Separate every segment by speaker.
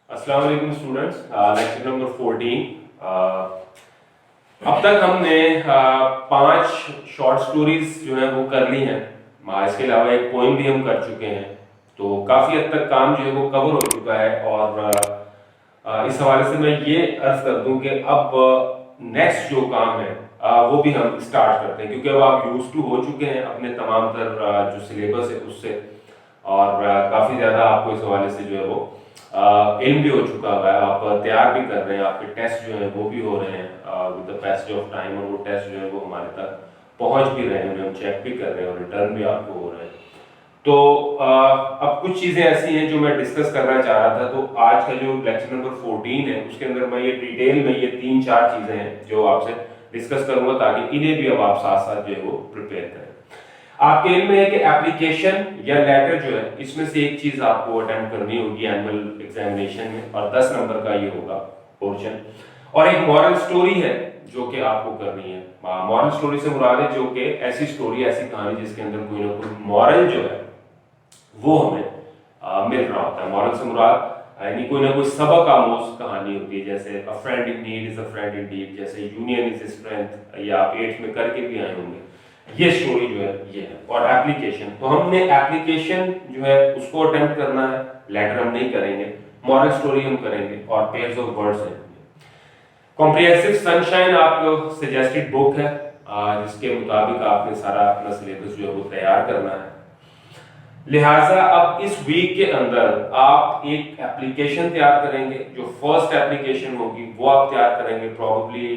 Speaker 1: अस्सलाम वालेकुम students, lecture number 14। अब तक हमने 5 शॉर्ट स्टोरीज जो है वो कर ली हैं। इसके अलावा एक पोएम भी हम कर चुके हैं, तो काफ़ी हद तक काम जो है वो कवर हो चुका है। और इस हवाले से मैं ये अर्ज कर दूं कि अब नेक्स्ट जो काम है वो भी हम स्टार्ट करते हैं, क्योंकि अब आप यूज टू हो चुके हैं अपने तमाम तर जो सिलेबस है उससे। और काफ़ी ज़्यादा आपको इस हवाले से जो है वो इल्म भी हो चुका है, आप तैयार भी कर रहे हैं, आपके टेस्ट जो है वो भी हो रहे हैं with the passage of time, और वो टेस्ट जो है वो हमारे तक पहुंच भी रहे हैं, उन्हें हम चेक भी कर रहे हैं और रिटर्न भी आपको हो रहे हैं। तो अब कुछ चीज़ें ऐसी हैं जो मैं डिस्कस करना चाह रहा था। तो आज का जो लेक्चर नंबर 14 है उसके अंदर मैं ये डिटेल में ये 3-4 चीज़ें हैं जो आपसे डिस्कस करूंगा, ताकि इन्हें भी अब आप साथ साथ जो है वो प्रिपेयर करें। आपके इल्म में है कि एप्लीकेशन या लेटर जो है इसमें से एक चीज आपको अटेम्प्ट करनी होगी एनुअल एग्जामिनेशन में, और 10 नंबर का ये होगा पोर्शन। और एक मॉरल स्टोरी है जो कि आपको करनी है। मॉरल स्टोरी से मुराद है जो कि ऐसी स्टोरी, ऐसी कहानी जिसके अंदर कोई ना कोई मॉरल जो है वो हमें मिल रहा होता है। मॉरल से मुराद यानी कोई ना कोई सबक आमोज कहानी होती है, जैसे a friend in need is a friend indeed, जैसे यूनियन इज स्ट्रेंथ, या आप 8th में करके भी आए होंगे। ये स्टोरी जो है ये है। और एप्लीकेशन, तो हमने एप्लीकेशन जो है उसको अटेम्प्ट करना है, लेटर हम नहीं करेंगे, मॉरल स्टोरी हम करेंगे, और पेयर्स ऑफ वर्ड्स है। कॉम्प्रिहेंसिव सनशाइन आपको सजेस्टेड बुक है, जिसके मुताबिक आपने सारा अपना सिलेबस जो है वो तैयार करना है। लिहाजा अब इस वीक के अंदर आप एक एप्लीकेशन तैयार करेंगे। जो फर्स्ट एप्लीकेशन होगी वो आप तैयार करेंगे, प्रॉब्ली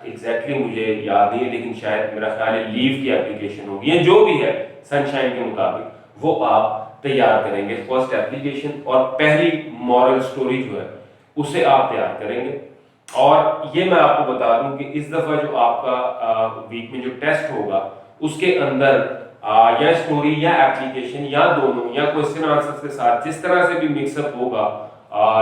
Speaker 1: एग्जैक्टली मुझे याद नहीं है, लेकिन शायद मेरा ख्याल है लीव की एप्लीकेशन होगी, या जो भी है सनशाइन के मुताबिक वो आप तैयार करेंगे फर्स्ट एप्लीकेशन। और पहली मॉरल स्टोरी जो है उसे आप तैयार करेंगे। और ये मैं आपको बता दूं कि इस दफा जो आपका वीक में जो टेस्ट होगा उसके अंदर या स्टोरी या एप्लीकेशन या दोनों या क्वेश्चन आंसर के साथ जिस तरह से भी मिक्सअप होगा,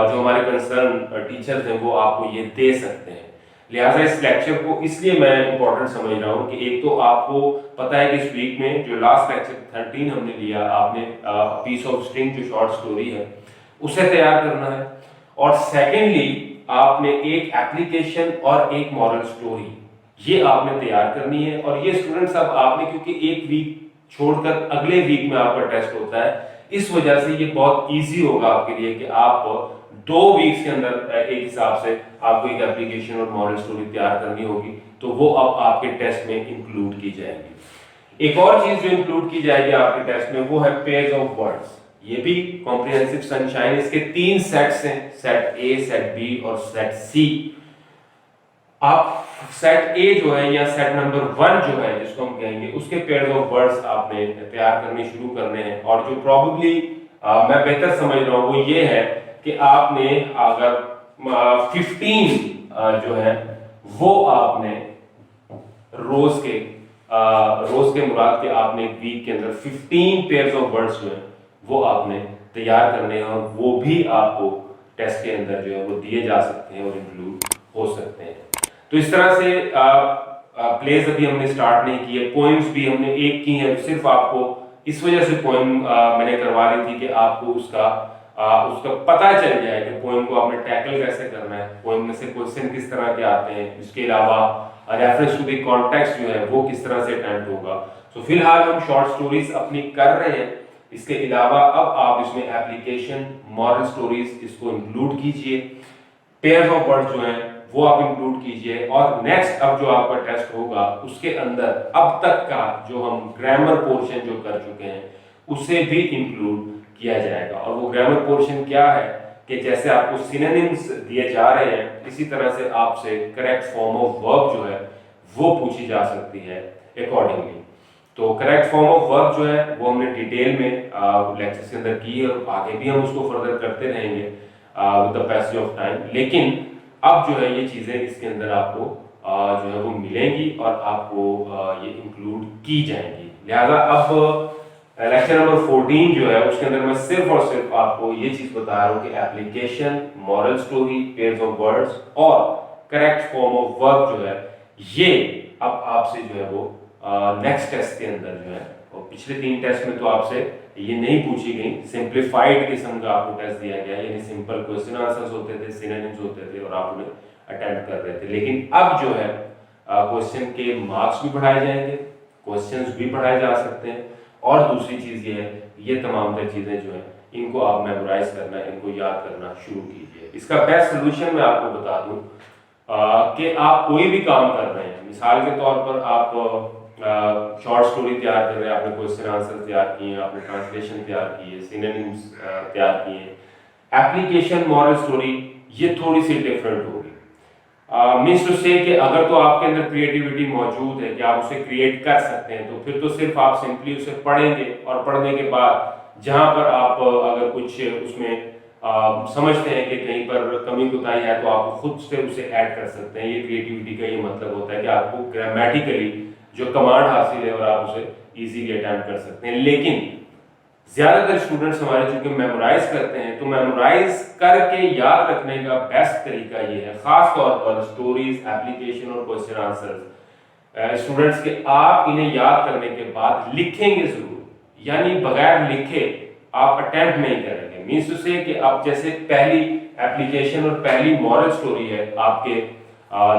Speaker 1: जो हमारे कंसर्न टीचर्स हैं वो आपको ये दे सकते हैं। लिहाजा इस लेक्चर को इसलिए मैं इंपॉर्टेंट समझ रहा हूँ कि एक तो आपको पता है कि इस वीक में जो लास्ट लेक्चर 13 हमने लिया, आपने पीस ऑफ स्ट्रिंग जो शॉर्ट स्टोरी है उसे तैयार करना है, और सेकेंडली आपने एक एप्लीकेशन और एक मॉरल स्टोरी ये आपने तैयार करनी है। और ये स्टूडेंट्स अब आपने, क्योंकि एक वीक छोड़कर अगले वीक में आपका टेस्ट होता है, इस वजह से ये बहुत इजी होगा आपके लिए कि आप 2 वीक्स के अंदर एक हिसाब से आपको एक एप्लीकेशन और मॉरल स्टोरी तैयार करनी होगी, तो वो अब आपके टेस्ट में इंक्लूड की जाएगी। एक और चीज जो इंक्लूड की जाएगी आपके टेस्ट में वो है पेयर्स ऑफ वर्ड्स। ये भी कॉम्प्रिहेंसिव सनशाइन, इसके 3 सेट्स हैं, सेट ए, सेट बी और सेट सी। आप सेट ए जो है या सेट नंबर 1 जो है जिसको हम कहेंगे उसके पेयर्स ऑफ वर्ड्स आपने तैयार करने शुरू करने हैं। और जो प्रॉब्ली मैं बेहतर समझ रहा हूं वो ये है कि आपने अगर 15 जो है वो आपने रोज के मुराद के आपने वीक के अंदर 15 पेयर्स ऑफ वर्ड्स जो है वो आपने तैयार करने हैं, और वो भी आपको टेस्ट के अंदर जो है वो दिए जा सकते हैं और इंक्लूड हो सकते हैं। तो इस तरह से प्लेस अभी हमने स्टार्ट नहीं किए, पोएम्स भी हमने एक की हैं, सिर्फ आपको इस वजह से पोएम मैंने करवा ली थी कि आपको उसका पता चल जाए कि पोएम को आपने टैकल कैसे करना है, पोएम में से क्वेश्चन किस तरह के आते हैं, इसके अलावा रेफरेंस टू द कॉन्टेक्स्ट जो है वो किस तरह से अटेम्प्ट होगा। तो फिलहाल हम शॉर्ट स्टोरीज अपनी कर रहे हैं, इसके अलावा अब आप इसमें एप्लीकेशन, मॉरल स्टोरीज इसको इंक्लूड कीजिए, पेयर्स ऑफ वर्ड्स जो हैं वो आप इंक्लूड कीजिए। और नेक्स्ट अब जो आपका टेस्ट होगा उसके अंदर अब तक का जो हम ग्रामर पोर्शन जो कर चुके हैं उसे भी इंक्लूड किया जाएगा। और वो ग्रामर पोर्शन क्या है कि जैसे आपको सिनोनिम्स दिए जा रहे हैं, इसी तरह से आपसे करेक्ट फॉर्म ऑफ वर्ब जो है वो पूछी जा सकती है अकॉर्डिंगली। तो करेक्ट फॉर्म ऑफ वर्ब जो है वो हमने डिटेल में लेक्चर के अंदर की है, और आगे भी हम उसको फर्दर करते रहेंगे with the passage of time. लेकिन अब जो है ये चीजें इसके अंदर आपको जो है वो मिलेंगी और आपको ये इंक्लूड की जाएंगी। लिहाजा अब लेक्चर नंबर 14 जो है उसके अंदर मैं सिर्फ और सिर्फ आपको ये चीज बता रहा हूँ कि application, moral story, pairs of words और करेक्ट फॉर्म ऑफ वर्ब जो है ये अब आपसे जो है वो नेक्स्ट टेस्ट के अंदर जो है, और पिछले 3 टेस्ट में तो आपसे ये नहीं पूछी गई, सिंप्लीफाइड किस्म का आपको टेस्ट दिया गया, यानी सिंपल क्वेश्चन आंसर्स होते थे, सिनोनिम्स होते थे और आप उन्हें अटेम्प्ट कर रहे थे। लेकिन अब जो है क्वेश्चन के मार्क्स भी बढ़ाए जाएंगे, क्वेश्चंस भी पढ़ाए जा सकते हैं, और दूसरी चीज ये है, ये तमाम तर चीजें जो है इनको आप मेमोराइज करना, इनको याद करना शुरू कीजिए। इसका बेस्ट सोल्यूशन मैं आपको बता दूं कि आप कोई भी काम कर रहे हैं, मिसाल के तौर पर आप शॉर्ट स्टोरी तैयार कर रहे हैं, आपने क्वेश्चन आंसर तैयार किए, आपने ट्रांसलेशन तैयार किए, सिनोनिम्स तैयार किए, एप्लीकेशन मॉरल स्टोरी ये थोड़ी सी डिफरेंट होगी। मीन्स टू से कि अगर तो आपके अंदर क्रिएटिविटी मौजूद है कि आप उसे क्रिएट कर सकते हैं, तो फिर तो सिर्फ आप सिंपली उसे पढ़ेंगे और पढ़ने के बाद जहां पर आप अगर कुछ उसमें समझते हैं कि कहीं पर कमी कोताही है तो आप खुद से उसे ऐड कर सकते हैं। ये क्रिएटिविटी का ये मतलब होता है कि आपको ग्रामेटिकली जो कमांड हासिल है और आप उसे इजीली अटेम्प्ट कर सकते हैं। लेकिन ज्यादातर स्टूडेंट्स हमारे चूंकि मेमोराइज करते हैं, तो मेमोराइज करके याद रखने का बेस्ट तरीका ये है, खास तौर पर स्टोरीज, एप्लीकेशन और क्वेश्चन आंसर्स स्टूडेंट्स के आप इन्हें याद करने के बाद लिखेंगे जरूर, यानी बगैर लिखे आप अटेम्प्ट नहीं करेंगे। मीन्स टू से कि आप जैसे पहली एप्लीकेशन और पहली मॉरल स्टोरी है आपके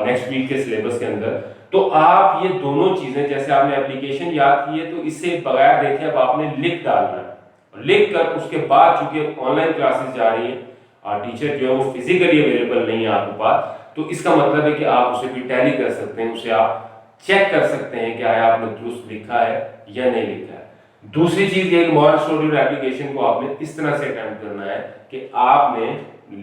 Speaker 1: नेक्स्ट वीक के सिलेबस के अंदर, तो आप ये दोनों चीजें, जैसे आपने एप्लीकेशन याद की है तो इससे बगैर देखे अब आपने लिख डालना है, लिख कर उसके बाद चूंकि ऑनलाइन क्लासेस जा रही है, टीचर जो है वो फिजिकली अवेलेबल नहीं है आपके पास, तो इसका मतलब है कि आप उसे भी टैली कर सकते हैं, उसे आप चेक कर सकते हैं कि आया आपने दुरुस्त लिखा है या नहीं लिखा है। दूसरी चीज ये, मॉरल स्टोरी और एप्लीकेशन को आपने इस तरह से अटेम्प्ट करना है कि आपने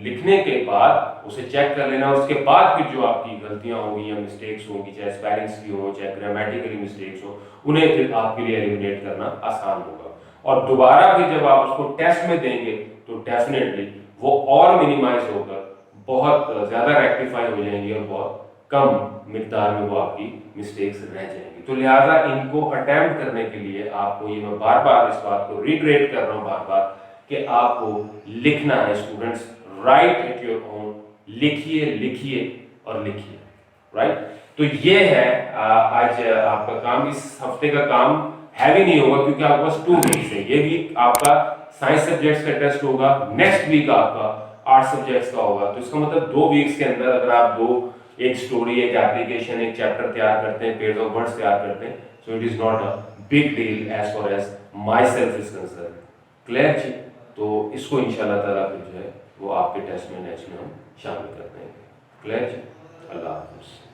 Speaker 1: लिखने के बाद उसे चेक कर लेना, उसके बाद फिर जो आपकी गलतियां होंगी या मिस्टेक्स होंगी, चाहे स्पेलिंग्स की हो चाहे ग्रामेटिकली मिस्टेक्स हो, उन्हें फिर आपके लिए एलिमिनेट करना आसान होगा। और दोबारा फिर जब आप उसको टेस्ट में देंगे तो डेफिनेटली वो और मिनिमाइज होकर बहुत ज्यादा रेक्टिफाई हो जाएंगी और बहुत कम मिकदार में वो आपकी मिस्टेक्स रह जाएंगी। तो लिहाजा इनको अटेम्प्ट करने के लिए आपको, ये मैं बार बार इस बात को रिट्रेट कर रहा हूँ बार बार, कि आपको लिखना है students, right at your own, लिखिए लिखिए और लिखिए, राइट। तो ये है आज आपका काम। इस हफ्ते का काम हैवी नहीं होगा क्योंकि आपके पास 2 वीक्स है। ये वीक आपका साइंस सब्जेक्ट्स का टेस्ट होगा, नेक्स्ट वीक आपका आर्ट सब्जेक्ट्स का होगा। तो इसका मतलब 2 वीक्स के अंदर अगर आप एक स्टोरी, एक एप्लीकेशन, एक चैप्टर तैयार करते हैं, पेज ऑफ वर्ड्स तैयार करते हैं, so it is not a big deal as far as my self is concern. Clear जी? तो इसको इंशाल्लाह ताला फिर जो है वो आपके टेस्ट में नेक्स्ट में हम शामिल करते हैं। क्लियर जी? अल्लाह हाफिज़।